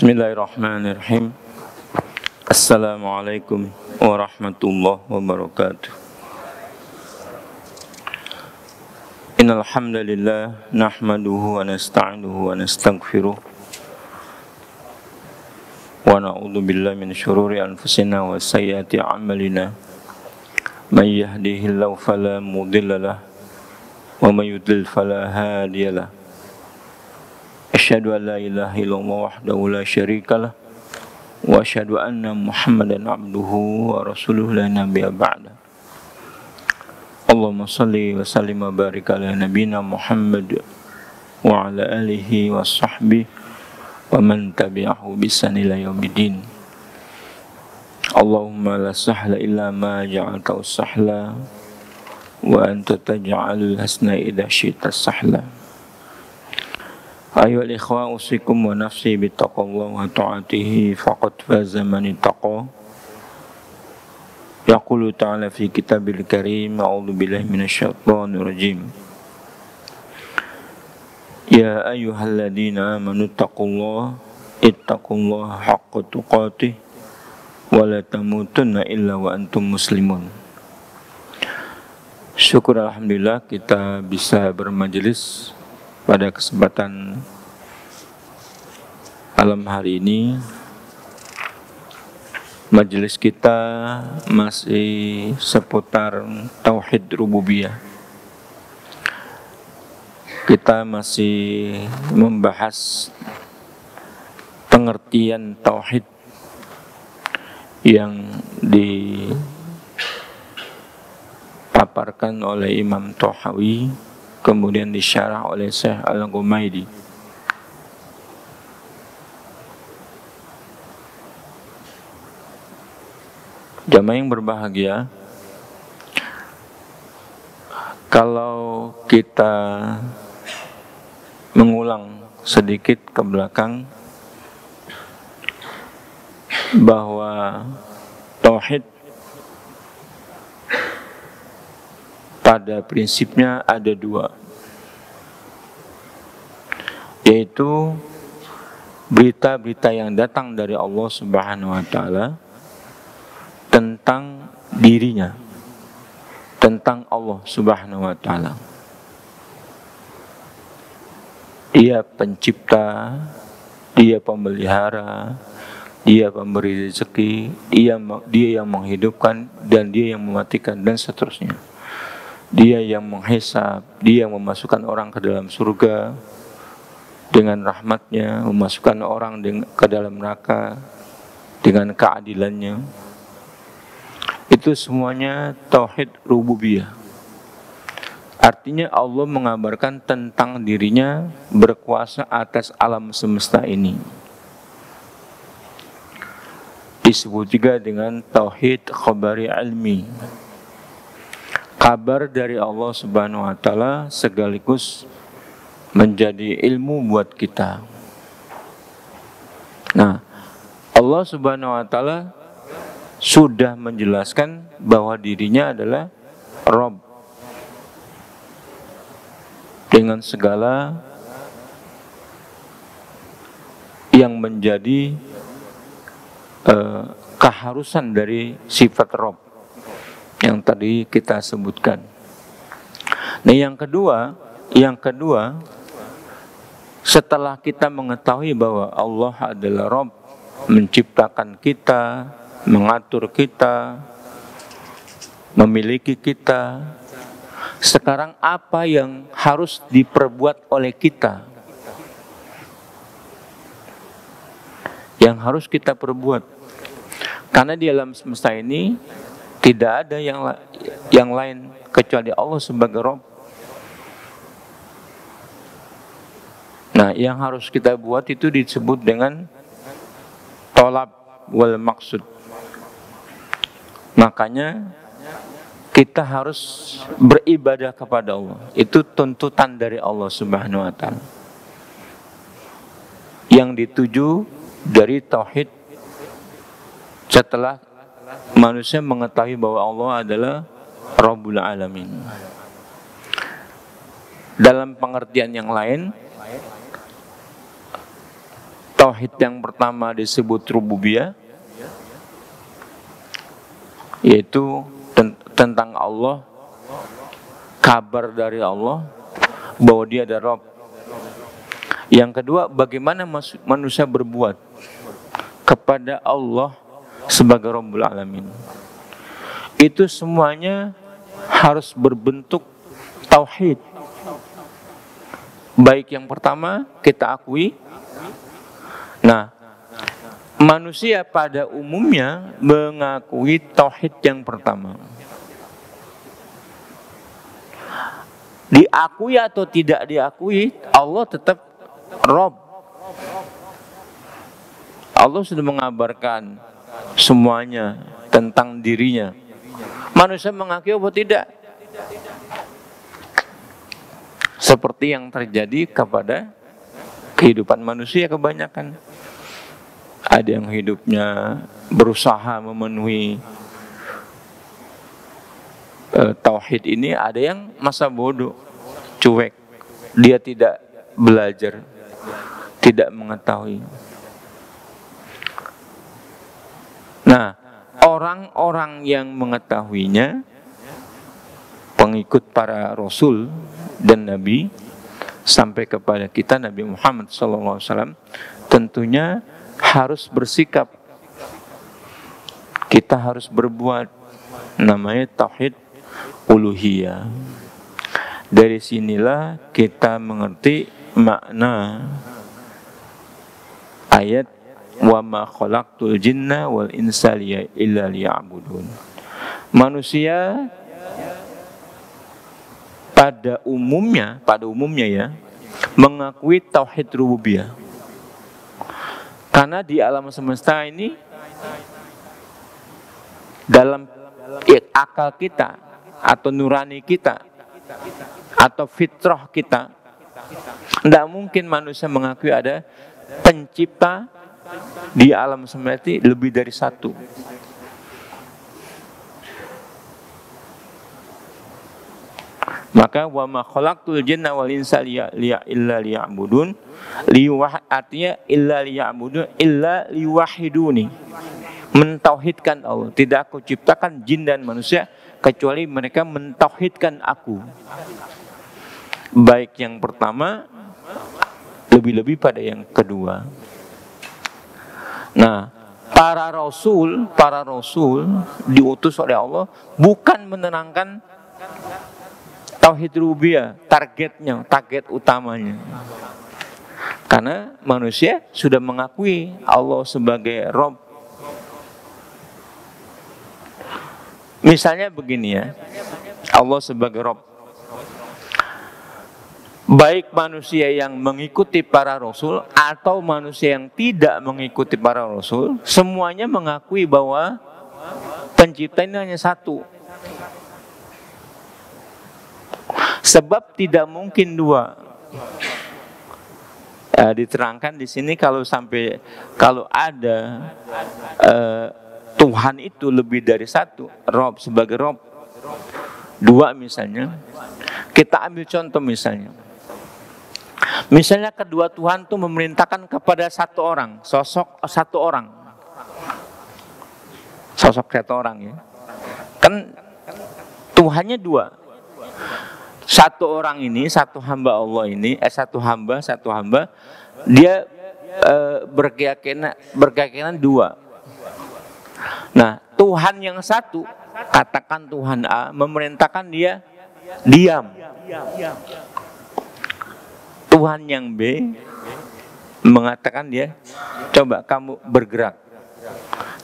Bismillahirrahmanirrahim. Assalamualaikum warahmatullahi wabarakatuh. Innal hamdalillah nahmaduhu wa nasta'inuhu wa nastaghfiruh wa na'udzu billahi min syururi anfusina wa sayyiati a'malina. May yahdihillahu fala mudhillalah wa may yudlil fala hadiyalah. Asyhadu an la ilaha illallah wahdahu la syarikalah wa asyhadu anna Muhammadan abduhu wa rasuluhu la nabiyya ba'da. Allahumma shalli wa sallim wa barik ala nabiyyina Muhammad wa ala alihi wa sahbihi wa man tabi'ahu bi ihsan ila yaumiddin. Allahumma la sahla illa ma ja'altahu sahla wa anta taj'alul hasna idza syi'ta sahla. Ayyuhal ikhwa, usikum wa nafsi bittaqwallahi wa ta'atihi faqad faza man ittaqa. Yaqulu ta'ala fi kitabil karim, a'udzu billahi minasyaitonir rajim. Ya ayyuhalladzina amanu ittaqullaha haqqa tuqatih wa la tamutunna illa wa antum muslimun. Syukur alhamdulillah kita bisa bermajelis pada kesempatan malam hari ini. Majelis kita masih seputar tauhid rububiyah. Kita masih membahas pengertian tauhid yang dipaparkan oleh Imam Thahawi, kemudian disyarah oleh Syekh Al-Ghumaidi. Jamaah yang berbahagia, kalau kita mengulang sedikit ke belakang bahwa tauhid pada prinsipnya ada dua, yaitu berita-berita yang datang dari Allah Subhanahu wa Ta'ala tentang dirinya, tentang Allah Subhanahu wa Ta'ala. Dia pencipta, dia pemelihara, dia pemberi rezeki, dia yang menghidupkan dan dia yang mematikan dan seterusnya. Dia yang menghisab, dia yang memasukkan orang ke dalam surga dengan rahmatnya, memasukkan orang ke dalam neraka dengan keadilannya. Itu semuanya tauhid rububiyah. Artinya Allah mengabarkan tentang dirinya berkuasa atas alam semesta ini. Disebut juga dengan tauhid khabari ilmi. Kabar dari Allah Subhanahu wa Ta'ala sekaligus menjadi ilmu buat kita. Nah, Allah Subhanahu wa Ta'ala sudah menjelaskan bahwa dirinya adalah Rabb dengan segala yang menjadi keharusan dari sifat Rabb yang tadi kita sebutkan. Nah, yang kedua, setelah kita mengetahui bahwa Allah adalah Rabb, menciptakan kita, mengatur kita, memiliki kita, sekarang apa yang harus diperbuat oleh kita? Yang harus kita perbuat. Karena di alam semesta ini tidak ada yang lain kecuali Allah sebagai Rabb. Nah, yang harus kita buat itu disebut dengan tolab wal maksud. Makanya kita harus beribadah kepada Allah. Itu tuntutan dari Allah Subhanahu wa Ta'ala. Yang dituju dari tauhid setelah manusia mengetahui bahwa Allah adalah Rabbul Alamin. Dalam pengertian yang lain, tauhid Tauhid yang pertama disebut rububiyah, yaitu tentang Allah, kabar dari Allah bahwa dia ada Rabb. Yang kedua, bagaimana manusia berbuat kepada Allah sebagai Rabbul Alamin. Itu semuanya harus berbentuk tauhid. Baik yang pertama kita akui. Nah, manusia pada umumnya mengakui tauhid yang pertama. Diakui atau tidak diakui, Allah tetap Rabb. Allah sudah mengabarkan semuanya tentang dirinya. Manusia mengakui atau tidak? Seperti yang terjadi kepada kehidupan manusia kebanyakan. Ada yang hidupnya berusaha memenuhi tauhid ini, ada yang masa bodoh, cuek. Dia tidak belajar, tidak mengetahui. Nah, orang-orang yang mengetahuinya, pengikut para rasul dan nabi sampai kepada kita Nabi Muhammad SAW, tentunya harus bersikap. Kita harus berbuat, namanya tauhid uluhiyah. Dari sinilah kita mengerti makna ayat wa ma khalaqtul jinna wal insa illa liya'budun. Manusia pada umumnya ya, mengakui tauhid rububiyah. Karena di alam semesta ini, dalam akal kita atau nurani kita atau fitrah kita, tidak mungkin manusia mengakui ada pencipta di alam semesta lebih dari satu. Maka wa ma khalaqtul jinna wal insa illa liya'budun, artinya illa liya'budun illa liwahiduni, mentauhidkan Allah. Tidak aku ciptakan jin dan manusia kecuali mereka mentauhidkan aku. Baik yang pertama, lebih-lebih pada yang kedua. Nah, para rasul diutus oleh Allah bukan menerangkan tauhid rububiyah, target utamanya. Karena manusia sudah mengakui Allah sebagai Rabb. Misalnya begini ya, Allah sebagai Rabb. Baik manusia yang mengikuti para rasul atau manusia yang tidak mengikuti para rasul, semuanya mengakui bahwa pencipta ini hanya satu. Sebab tidak mungkin dua. Diterangkan di sini kalau ada Tuhan itu lebih dari satu, Rob sebagai Rob, dua misalnya. Kita ambil contoh misalnya kedua Tuhan itu memerintahkan kepada satu orang, sosok satu orang ya. Kan Tuhannya dua. Satu orang ini, satu hamba Allah ini, satu hamba, dia berkeyakinan dua. Nah, Tuhan yang satu, katakan Tuhan A, memerintahkan dia diam. Tuhan yang B mengatakan dia, coba kamu bergerak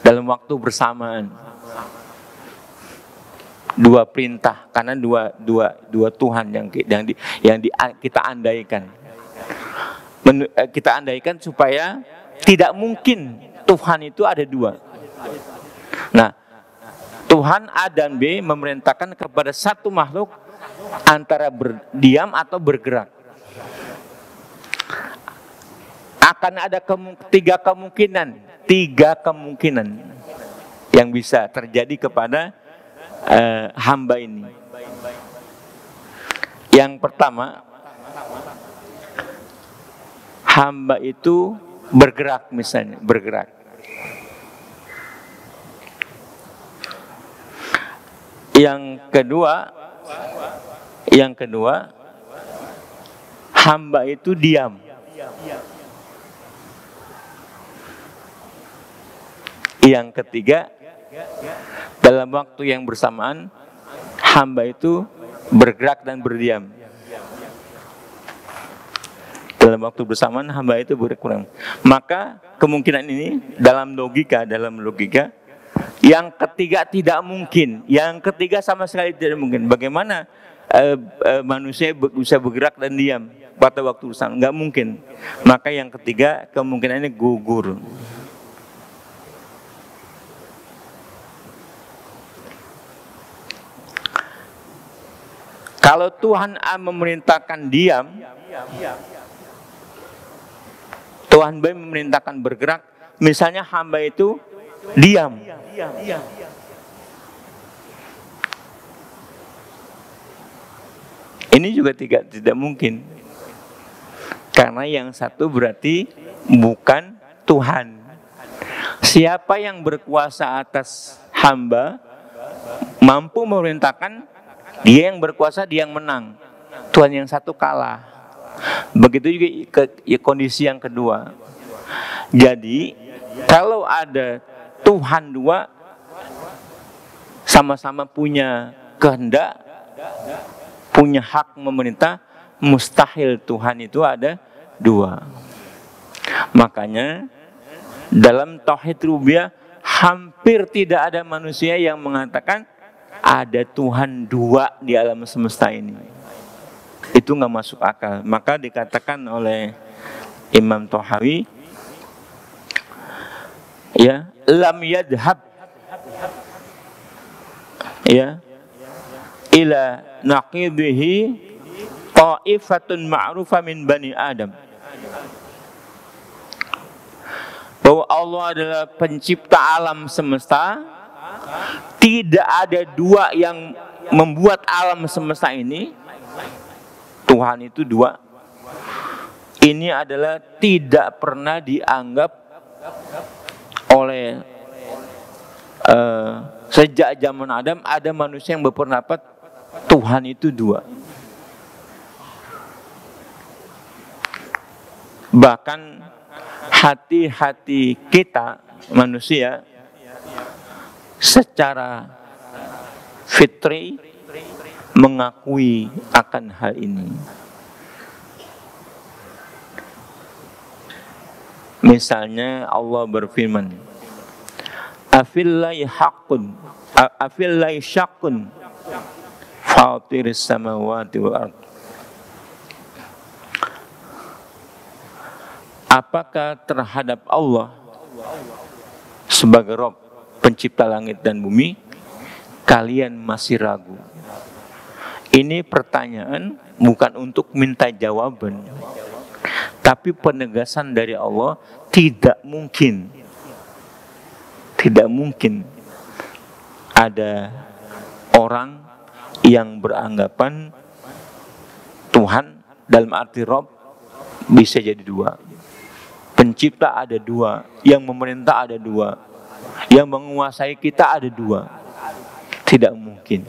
dalam waktu bersamaan. Dua perintah, karena dua Tuhan yang kita andaikan. Kita andaikan supaya tidak mungkin Tuhan itu ada dua. Nah, Tuhan A dan B memerintahkan kepada satu makhluk antara berdiam atau bergerak. Akan ada tiga kemungkinan yang bisa terjadi kepada hamba ini. Yang pertama, hamba itu bergerak misalnya, bergerak. Yang kedua, hamba itu diam. Yang ketiga, dalam waktu yang bersamaan, hamba itu bergerak dan berdiam. Dalam waktu bersamaan, hamba itu bergerak. Maka kemungkinan ini dalam logika, yang ketiga tidak mungkin. Yang ketiga sama sekali tidak mungkin. Bagaimana manusia bisa bergerak dan diam pada waktu bersamaan? Nggak mungkin. Maka yang ketiga kemungkinannya gugur. Kalau Tuhan A memerintahkan diam, Tuhan B memerintahkan bergerak. Misalnya hamba itu diam. Ini juga tidak mungkin. Karena yang satu berarti bukan Tuhan. Siapa yang berkuasa atas hamba mampu memerintahkan, dia yang berkuasa, dia yang menang. Tuhan yang satu kalah. Begitu juga kondisi yang kedua. Jadi kalau ada Tuhan dua sama-sama punya kehendak, punya hak memerintah, mustahil Tuhan itu ada dua. Makanya dalam tauhid rububiyah hampir tidak ada manusia yang mengatakan ada Tuhan dua di alam semesta ini. Itu nggak masuk akal. Maka dikatakan oleh Imam Thahawi, ya, lam yadhab, ya, ila naqidihi ta'ifatun ma'rufa min bani Adam. Bahwa Allah adalah pencipta alam semesta, tidak ada dua yang membuat alam semesta ini. Tuhan itu dua. Ini adalah tidak pernah dianggap oleh sejak zaman Adam ada manusia yang berpendapat Tuhan itu dua. Bahkan hati-hati kita manusia secara fitri mengakui akan hal ini. Misalnya Allah berfirman, afillahi haqqun afillahi syaqqun fatiris samawati wal ard. Apakah terhadap Allah sebagai Rabb, pencipta langit dan bumi, kalian masih ragu? Ini pertanyaan bukan untuk minta jawaban, tapi penegasan dari Allah. Tidak mungkin ada orang yang beranggapan Tuhan dalam arti Rabb bisa jadi dua. Pencipta ada dua, yang memerintah ada dua, yang menguasai kita ada dua. Tidak mungkin.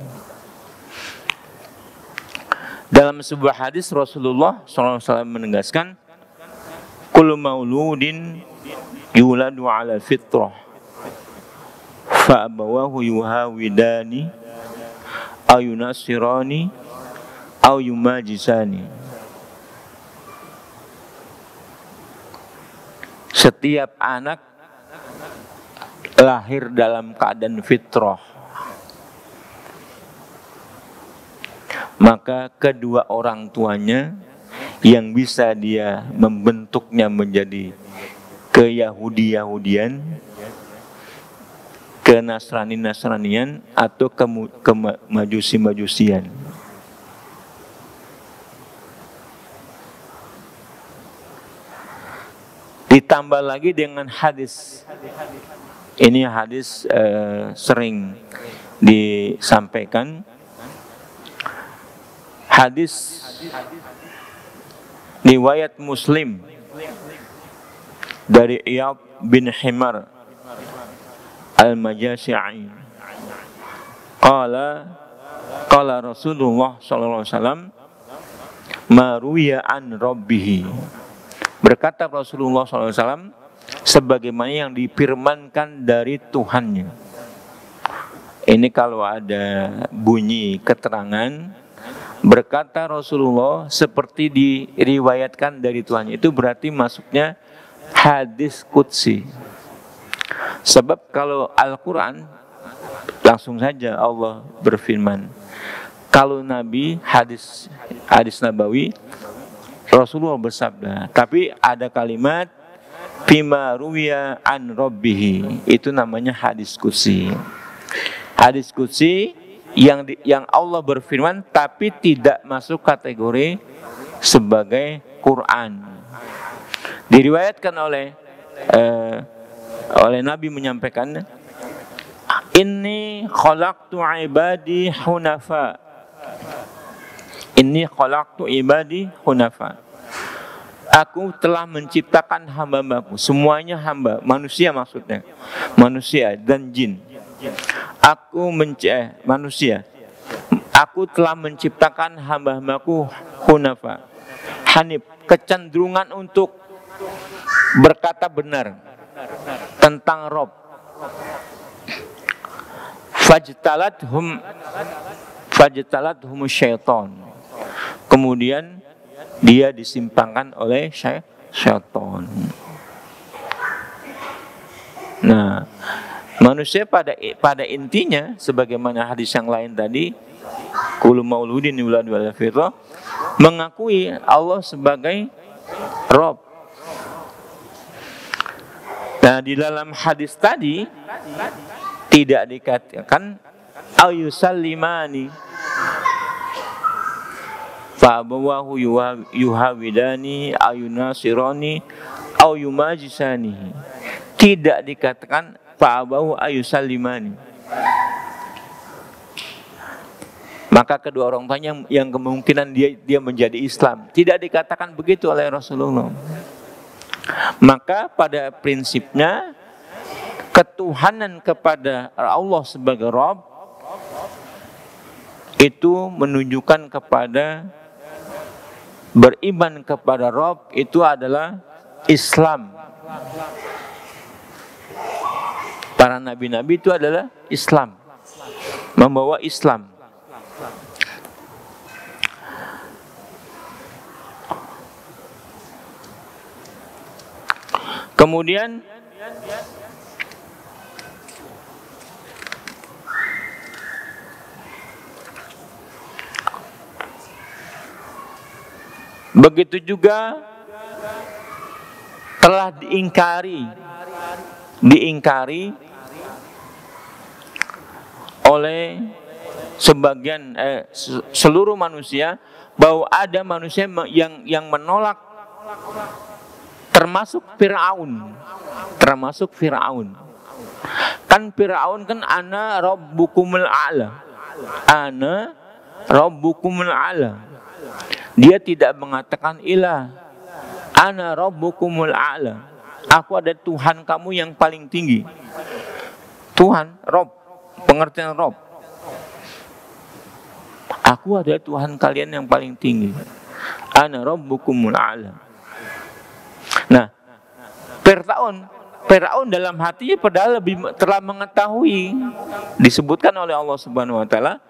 Dalam sebuah hadis Rasulullah SAW menegaskan, kullu mauludin yuladu ala fitrah fa abawahu yuhawidani aw yunasirani aw yumajisani. Setiap anak lahir dalam keadaan fitrah, maka kedua orang tuanya yang bisa dia membentuknya menjadi ke-Yahudi-Yahudian, ke-Nasrani-Nasranian, atau ke-Majusi-Majusian. Ditambah lagi dengan hadis. Ini hadis sering disampaikan. Hadis riwayat Muslim dari Iyad bin Himar al-Majashi'i. Qala Rasulullah sallallahu alaihi wasallam ma ruwiya an rabbih. Berkata Rasulullah sallallahu alaihi wasallam sebagaimana yang difirmankan dari Tuhannya. Ini kalau ada bunyi keterangan berkata Rasulullah seperti diriwayatkan dari Tuhan, itu berarti masuknya hadis qudsi. Sebab kalau Al-Quran langsung saja Allah berfirman. Kalau Nabi hadis nabawi Rasulullah bersabda. Tapi ada kalimat bima ruwiya an rabbihi, itu namanya hadis qudsi. Hadis qudsi yang Allah berfirman tapi tidak masuk kategori sebagai Quran. Diriwayatkan oleh Nabi menyampaikan, Inni khalaqtu ibadi hunafa. Inni khalaqtu ibadi hunafa. Aku telah menciptakan hamba-hambaku, semuanya hamba, manusia maksudnya, manusia dan jin. Manusia. Aku telah menciptakan hamba-hambaku hunafa. Hanif, kecenderungan untuk berkata benar tentang Rob. Fajtalathum syaitan. Kemudian dia disimpangkan oleh syaitan. Nah, manusia pada intinya sebagaimana hadis yang lain tadi, kullu mauludin yuladu ala fitrah, mengakui Allah sebagai Rabb. Nah, di dalam hadis tadi tidak dikatakan ayusallimani fa abawahu yuhawidani ayunasirani au yumajisani. Tidak dikatakan fa abawahu ayusallimani. Maka kedua orang tuanya yang kemungkinan dia menjadi Islam. Tidak dikatakan begitu oleh Rasulullah. Maka pada prinsipnya ketuhanan kepada Allah sebagai Rabb itu menunjukkan kepada beriman kepada Rabb itu adalah Islam. Para nabi-nabi itu adalah Islam, membawa Islam. Kemudian begitu juga telah diingkari oleh sebagian seluruh manusia bahwa ada manusia yang menolak, termasuk Fir'aun. Kan Fir'aun kan ana rabbukumul a'la. Ana rabbukumul a'la. Dia tidak mengatakan ilah. Ana rabbukumul a'la. Aku ada Tuhan kamu yang paling tinggi. Tuhan, Rabb, pengertian Rabb. Aku ada Tuhan kalian yang paling tinggi. Ana rabbukumul a'la. Nah, Fir'aun dalam hatinya padahal telah mengetahui, disebutkan oleh Allah Subhanahu wa taala,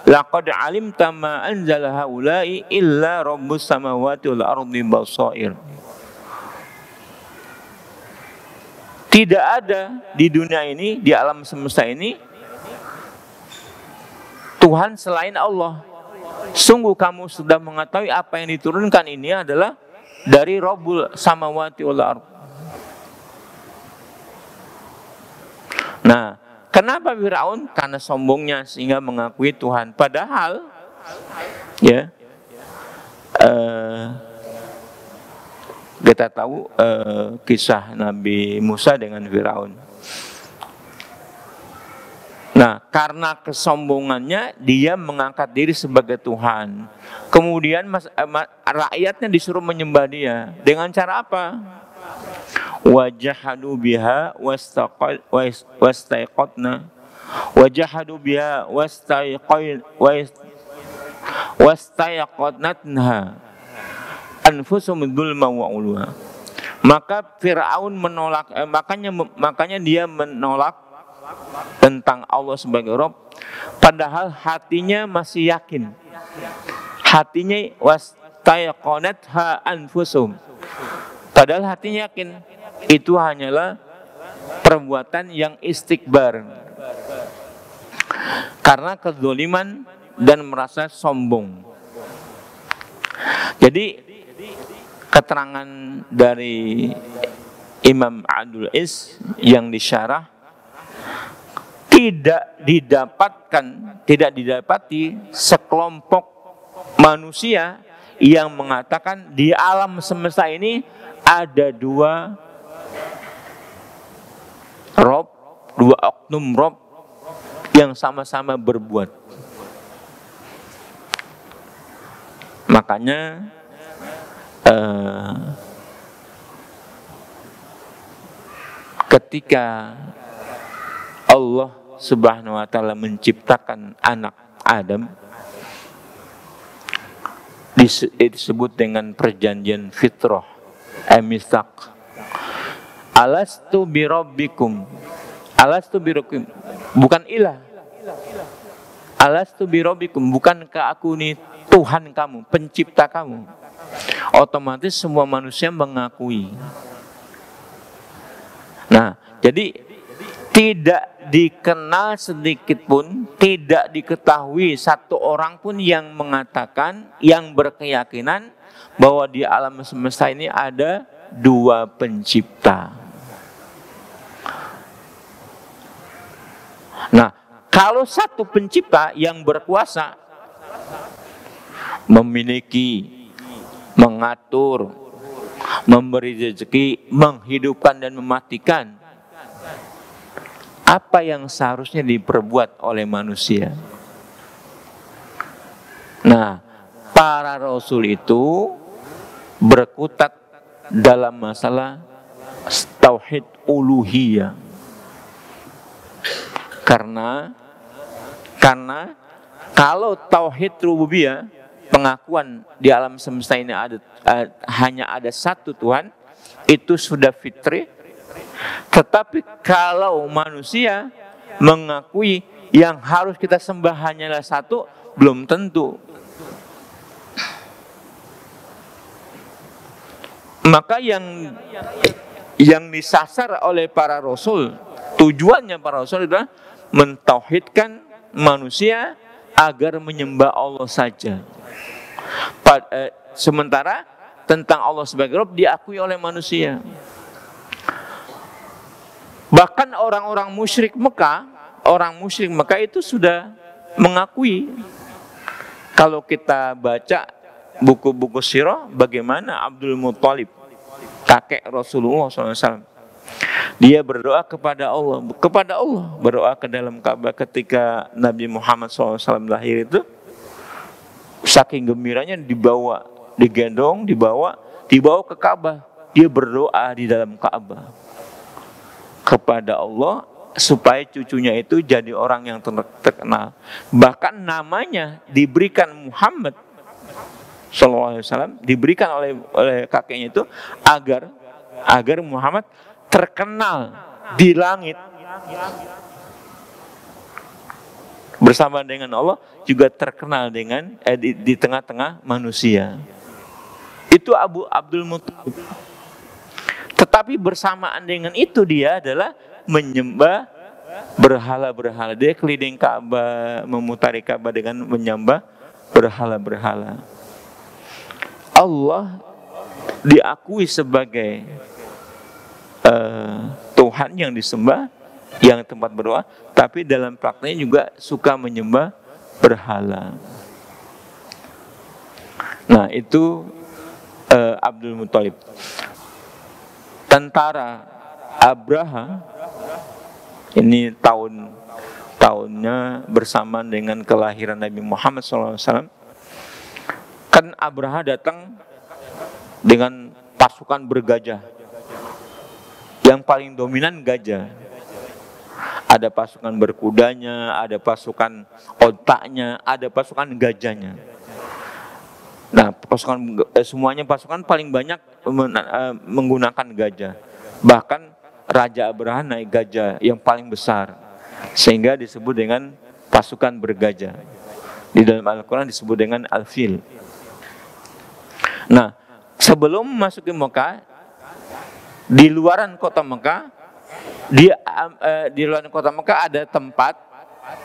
laqad alimta ma anzala haula'i illa rabbus samawati wal ardi basair. Tidak ada di dunia ini, di alam semesta ini, Tuhan selain Allah. Sungguh kamu sudah mengetahui apa yang diturunkan ini adalah dari Rabbul samawati wal ardh. Nah, kenapa Fir'aun? Karena sombongnya sehingga mengakui Tuhan. Padahal ya kita tahu kisah Nabi Musa dengan Fir'aun. Nah, karena kesombongannya dia mengangkat diri sebagai Tuhan. Kemudian rakyatnya disuruh menyembah dia. Dengan cara apa? wajahadu biha wastaiqatna wajahadu biha wastaiqatnatha anfusum dzulma wa ulwa. Maka Firaun menolak, makanya dia menolak tentang Allah sebagai Rabb, padahal hatinya masih yakin. Hatinya wastaiqanatha anfusum, padahal hatinya yakin itu hanyalah perbuatan yang istikbar karena kezaliman dan merasa sombong. Jadi keterangan dari Imam Abdul Is yang disyarah, tidak didapati sekelompok manusia yang mengatakan di alam semesta ini ada dua Rob, dua oknum Rob yang sama-sama berbuat. Makanya ketika Allah Subhanahu wa ta'ala menciptakan anak Adam, disebut dengan perjanjian fitrah, mitsaq. Alastu birabbikum, alastu birabbikum, bukan ilah. Alastu birabbikum, bukankah aku ini Tuhan kamu, pencipta kamu? Otomatis semua manusia mengakui. Nah, jadi tidak dikenal sedikit pun, tidak diketahui satu orang pun yang mengatakan, yang berkeyakinan bahwa di alam semesta ini ada dua pencipta. Nah, kalau satu pencipta yang berkuasa, memiliki, mengatur, memberi rezeki, menghidupkan dan mematikan, apa yang seharusnya diperbuat oleh manusia? Nah, para rasul itu berkutat dalam masalah tauhid uluhiyah. Karena kalau tauhid rububiyah, pengakuan di alam semesta ini hanya ada satu Tuhan, itu sudah fitri. Tetapi kalau manusia mengakui yang harus kita sembah hanyalah satu, belum tentu. Maka yang disasar oleh para rasul, tujuannya para rasul adalah mentauhidkan manusia agar menyembah Allah saja. Sementara tentang Allah sebagai Rabb diakui oleh manusia. Bahkan orang musyrik Mekah itu sudah mengakui. Kalau kita baca buku-buku sirah, bagaimana Abdul Muthalib, kakek Rasulullah SAW, dia berdoa kepada Allah, berdoa ke dalam Ka'bah ketika Nabi Muhammad SAW lahir itu, saking gembiranya digendong, dibawa ke Ka'bah. Dia berdoa di dalam Ka'bah kepada Allah supaya cucunya itu jadi orang yang terkenal. Bahkan namanya diberikan Muhammad SAW, diberikan oleh kakeknya itu agar Muhammad terkenal di langit bersama dengan Allah, juga terkenal dengan di tengah-tengah manusia. Itu Abdul Muthalib. Tetapi bersamaan dengan itu dia adalah menyembah berhala-berhala. Dia keliling Ka'bah, memutari Ka'bah dengan menyembah berhala-berhala. Allah diakui sebagai Tuhan yang disembah, yang tempat berdoa, tapi dalam prakteknya juga suka menyembah berhala. Nah, itu Abdul Muthalib. Tentara Abraha ini tahunnya bersamaan dengan kelahiran Nabi Muhammad SAW. Kan Abraha datang dengan pasukan bergajah. Yang paling dominan gajah. Ada pasukan berkudanya, ada pasukan otaknya, ada pasukan gajahnya. Nah, semuanya pasukan paling banyak menggunakan gajah. Bahkan Raja Abraha naik gajah yang paling besar, sehingga disebut dengan pasukan bergajah. Di dalam Al-Quran disebut dengan Al-Fil. Nah, sebelum memasuki Mekah, di luaran kota Mekah, di luar kota Mekah ada tempat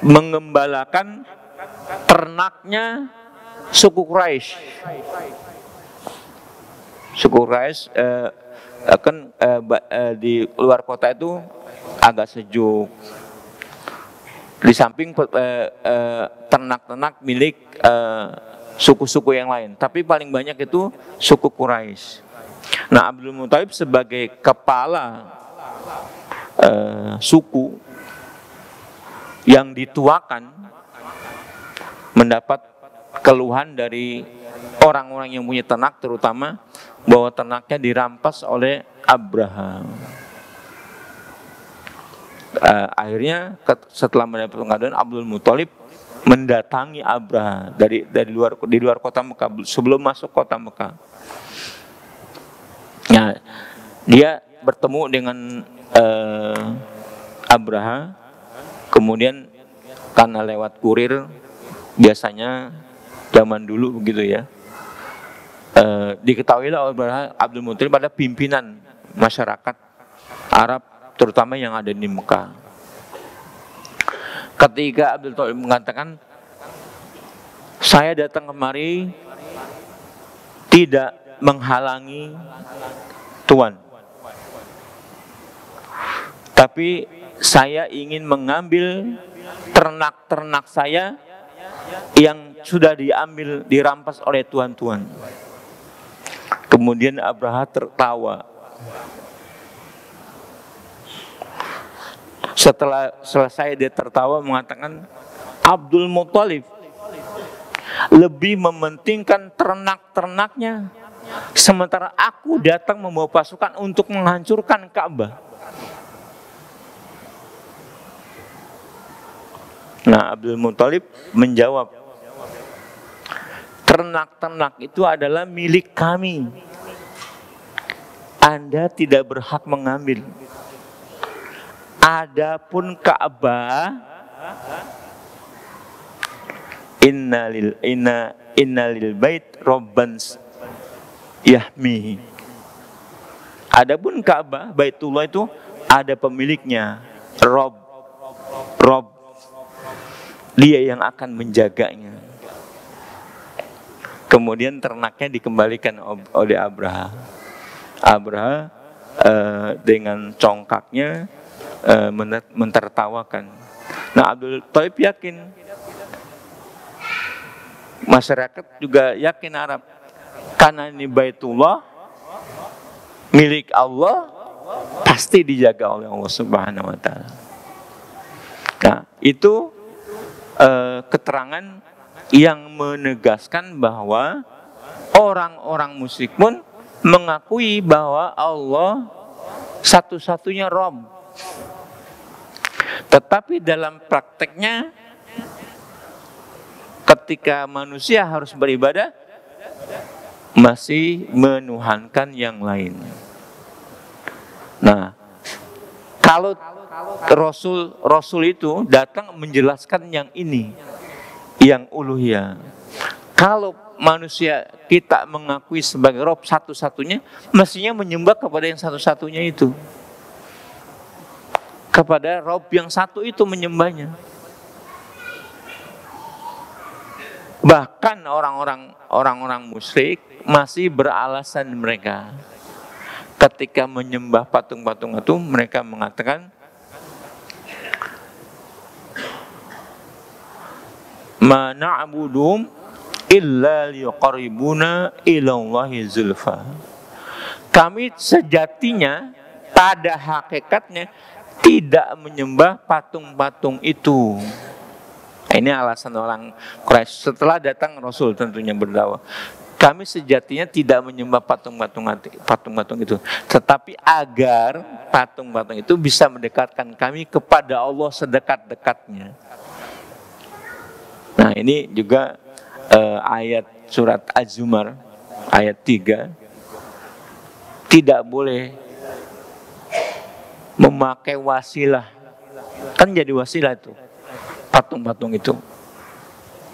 mengembalakan ternaknya suku Quraisy. Suku Quraisy di luar kota itu agak sejuk. Di samping ternak-ternak milik suku-suku yang lain, tapi paling banyak itu suku Quraisy. Nah, Abdul Muthalib sebagai kepala suku yang dituakan mendapat keluhan dari orang-orang yang punya ternak, terutama bahwa ternaknya dirampas oleh Abraha. Akhirnya setelah mendapat pengaduan, Abdul Muthalib mendatangi Abraha di luar kota Mekah sebelum masuk kota Mekah. Nah, dia bertemu dengan Abraha, kemudian karena lewat kurir, biasanya zaman dulu begitu ya, diketahuilah oleh Abdul Muthalib pada pimpinan masyarakat Arab, terutama yang ada di Mekah. Ketika Abdul Muthalib mengatakan, saya datang kemari tidak menghalangi Tuan, tapi saya ingin mengambil ternak-ternak saya yang sudah dirampas oleh tuan-tuan. Kemudian Abraha tertawa. Setelah selesai dia tertawa mengatakan, Abdul Muthalib lebih mementingkan ternak-ternaknya, sementara aku datang membawa pasukan untuk menghancurkan Ka'bah. Nah, Abdul Muthalib menjawab, ternak-ternak itu adalah milik kami. Anda tidak berhak mengambil. Adapun Ka'bah, innalil bait robban yahmihi. Adapun Ka'bah, Baitullah itu ada pemiliknya, Rob. Dia yang akan menjaganya. Kemudian ternaknya dikembalikan oleh Abraha. Abraha dengan congkaknya mentertawakan. Nah, Abdul Muthalib yakin, masyarakat juga yakin Arab, karena ini Baitullah milik Allah, pasti dijaga oleh Allah Subhanahu wa taala. Nah, itu keterangan yang menegaskan bahwa orang-orang musyrik pun mengakui bahwa Allah satu-satunya Rabb. Tetapi dalam prakteknya, ketika manusia harus beribadah, masih menuhankan yang lain. Nah, kalau Rasul itu datang menjelaskan yang ini, yang uluhiyah. Kalau manusia kita mengakui sebagai Rabb satu-satunya, mestinya menyembah kepada yang satu-satunya itu, kepada Rabb yang satu itu menyembahnya. Bahkan orang-orang musyrik masih beralasan mereka ketika menyembah patung-patung itu, mereka mengatakan, ma na'budum illa liqarribuna ilallahi zulfa. Kami sejatinya, pada hakikatnya, tidak menyembah patung-patung itu. Ini alasan orang Quraisy setelah datang Rasul tentunya berdakwah. Kami sejatinya tidak menyembah patung-patung itu, tetapi agar patung-patung itu bisa mendekatkan kami kepada Allah sedekat-dekatnya. Nah, ini juga ayat surat Az-Zumar ayat 3, tidak boleh memakai wasilah. Kan jadi wasilah itu patung-patung itu,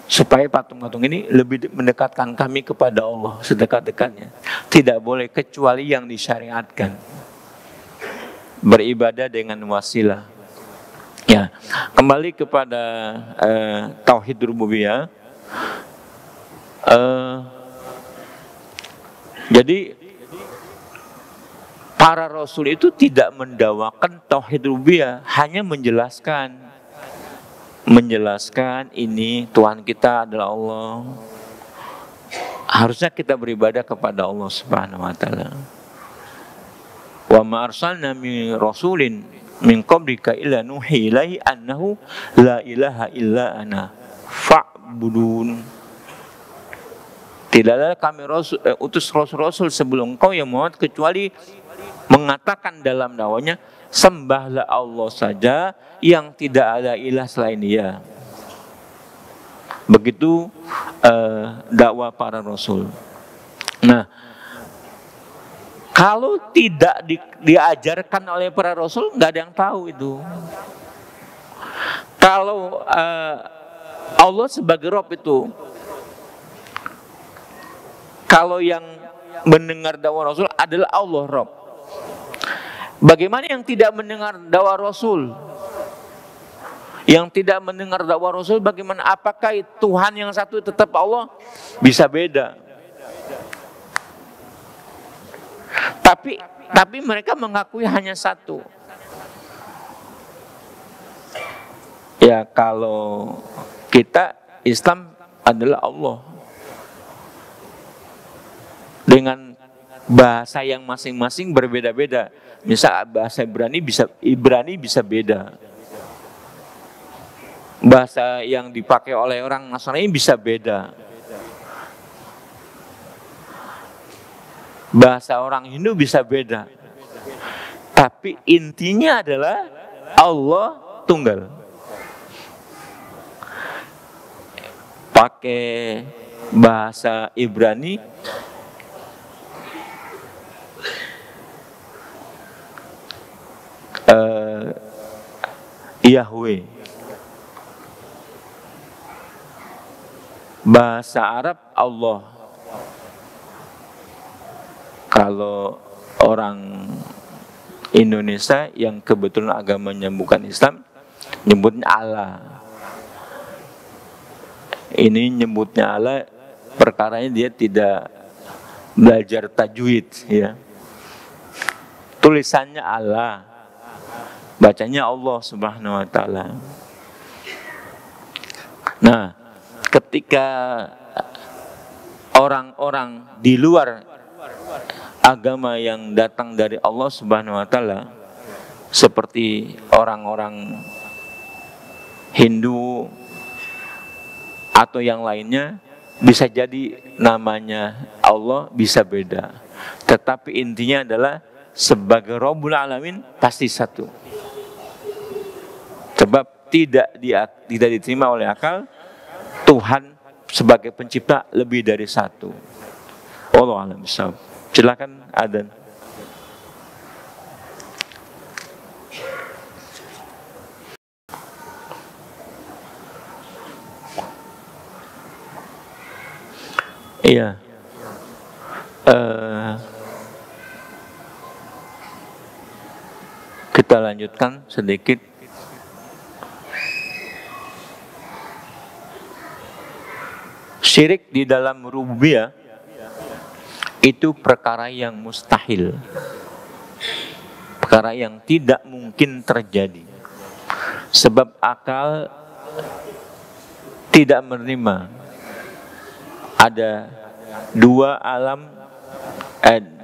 supaya patung-patung ini lebih mendekatkan kami kepada Allah sedekat-dekatnya. Tidak boleh kecuali yang disyariatkan. Beribadah dengan wasilah. Ya, kembali kepada tauhid rububiyah. Jadi para rasul itu tidak mendakwakan tauhid rububiyah, hanya menjelaskan ini Tuhan kita adalah Allah. Harusnya kita beribadah kepada Allah Subhanahu wa taala. Wa ma arsalna min rasulin min qablika illa nuhi ilaihi annahu la ilaha illa ana fa'budun. Tidaklah kami utus rasul-rasul sebelum engkau yang Muhammad kecuali mengatakan dalam dakwanya, sembahlah Allah saja yang tidak ada ilah selain Dia. Begitu dakwah para rasul. Nah, kalau tidak diajarkan oleh para rasul, nggak ada yang tahu itu. Kalau Allah sebagai Rabb itu, kalau yang mendengar dakwah Rasul adalah Allah Rabb. Bagaimana yang tidak mendengar dakwah Rasul? Yang tidak mendengar dakwah Rasul bagaimana? Apakah Tuhan yang satu tetap Allah? Bisa beda. Tapi mereka mengakui hanya satu. Ya, kalau kita Islam adalah Allah. Dengan bahasa yang masing-masing berbeda-beda. Misal bahasa Ibrani bisa beda. Bahasa yang dipakai oleh orang Nasrani bisa beda. Bahasa orang Hindu bisa beda. Tapi intinya adalah Allah tunggal. Pakai bahasa Ibrani, Yahweh. Bahasa Arab Allah. Kalau orang Indonesia yang kebetulan agamanya bukan Islam, nyebutnya Allah. Ini nyebutnya Allah, perkaranya dia tidak belajar tajwid, ya. Tulisannya Allah, bacanya Allah Subhanahu wa taala. Nah, ketika orang-orang di luar agama yang datang dari Allah Subhanahu wa taala, seperti orang-orang Hindu atau yang lainnya, bisa jadi namanya Allah, bisa beda. Tetapi intinya adalah sebagai Rabbul Alamin pasti satu. Sebab tidak diterima oleh akal Tuhan sebagai pencipta lebih dari satu. Wallahu a'lam bishawab. Silakan adzan. Iya. Kita lanjutkan sedikit. Syirik di dalam rububiyah itu perkara yang mustahil, perkara yang tidak mungkin terjadi, sebab akal tidak menerima ada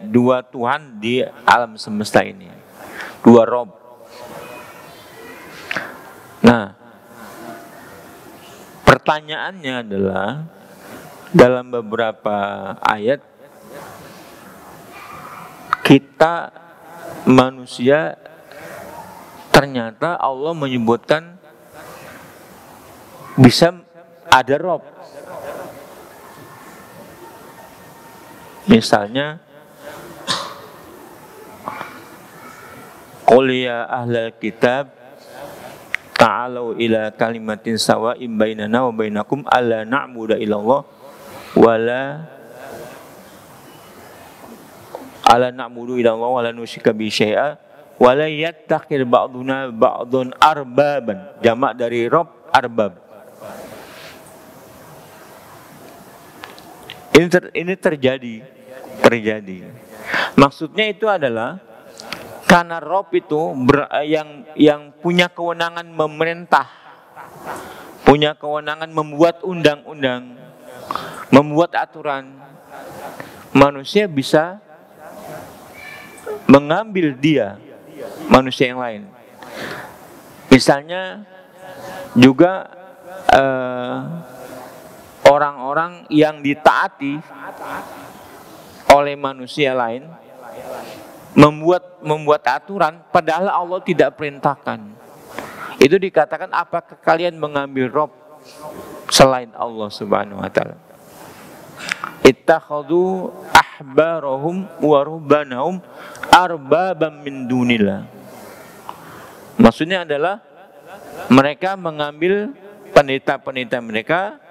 dua Tuhan di alam semesta ini, dua Rob. Nah, pertanyaannya adalah dalam beberapa ayat kita manusia ternyata Allah menyebutkan bisa ada Rob. Misalnya qul ya ahlal kitab ta'alau ila kalimatin sawa'im bainana wa bainakum alla na'budu illallah wala nusyrika bihi syai'a wala yattakhir ba'duna ba'dun arbaban, jamak dari rob arbab. Ini terjadi. Maksudnya itu adalah karena rob itu yang punya kewenangan memerintah, punya kewenangan membuat undang-undang, membuat aturan. Manusia bisa mengambil manusia yang lain. Misalnya juga orang-orang yang ditaati oleh manusia lain membuat aturan padahal Allah tidak perintahkan. Itu dikatakan apakah kalian mengambil rob selain Allah Subhanahu wa taala? Ittakhadhu ahbarahum wa ruhbanahum arbabam min dunillah. Maksudnya adalah mereka mengambil pendeta-pendeta mereka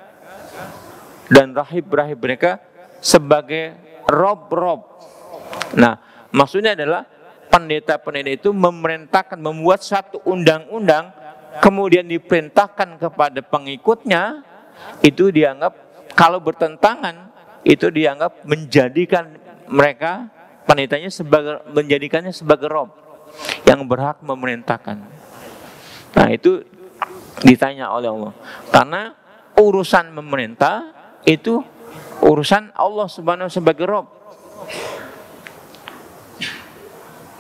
dan rahib-rahib mereka sebagai rob-rob. Nah, maksudnya adalah pendeta-pendeta itu memerintahkan, membuat satu undang-undang, kemudian diperintahkan kepada pengikutnya, itu dianggap kalau bertentangan, itu dianggap menjadikan mereka pendetanya menjadikannya sebagai rob yang berhak memerintahkan. Nah, itu ditanya oleh Allah. Karena urusan memerintah itu urusan Allah Subhanahu sebagai rob.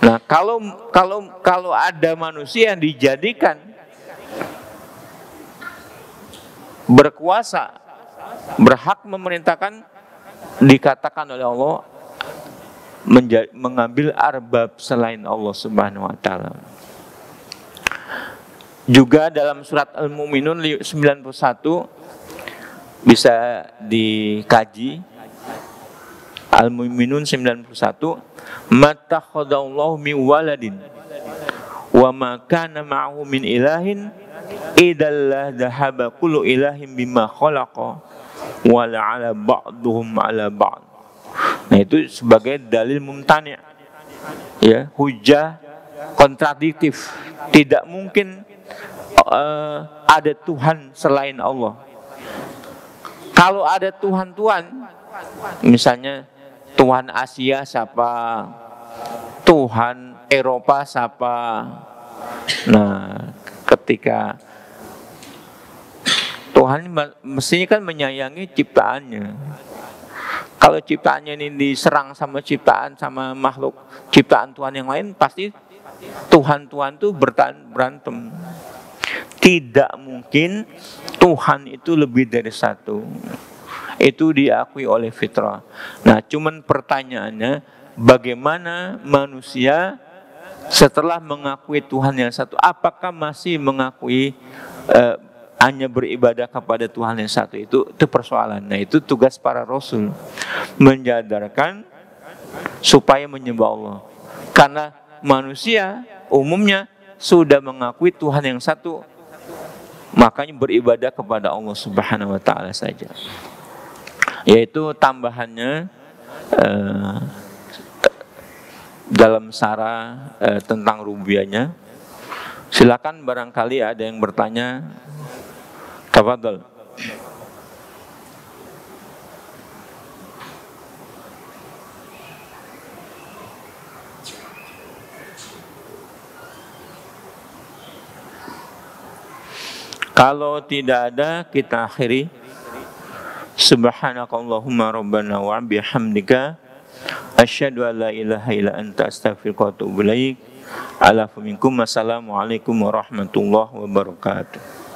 Nah, kalau ada manusia yang dijadikan berkuasa, berhak memerintahkan, dikatakan oleh Allah mengambil arbab selain Allah Subhanahu wa taala. Juga dalam surat Al-Mu'minun 91 bisa dikaji. Al-Mu'minun 91, mattakhadallahu min waladin wa ma kana ma'ahu min ilahin idallah dhahaba kullu ilahin bima khalaqa wa la'ala ba'duhum 'ala ba'd. Nah, itu sebagai dalil mumtani', ya, hujah kontradiktif. Tidak mungkin ada Tuhan selain Allah. Kalau ada Tuhan-Tuhan, misalnya Tuhan Asia siapa, Tuhan Eropa siapa. Nah, ketika Tuhan mestinya kan menyayangi ciptaannya. Kalau ciptaannya ini diserang sama makhluk ciptaan Tuhan yang lain, pasti Tuhan-Tuhan itu berantem. Tidak mungkin Tuhan itu lebih dari satu. Itu diakui oleh fitrah. Nah, cuman pertanyaannya, bagaimana manusia setelah mengakui Tuhan yang satu, apakah masih mengakui hanya beribadah kepada Tuhan yang satu? Itu persoalan. Nah, itu tugas para rasul, menjadarkan supaya menyembah Allah. Karena manusia umumnya sudah mengakui Tuhan yang satu, makanya beribadah kepada Allah Subhanahu wa taala saja. Yaitu tambahannya dalam syarah tentang rububiyahnya. Silakan barangkali ada yang bertanya. Tafadhol. Kalau tidak ada, kita akhiri. Subhanakallahumma rabbana wa bihamdika asyhadu an la ilaha illa anta astaghfiruka wa atubu ilaik. Assalamualaikum warahmatullahi wabarakatuh.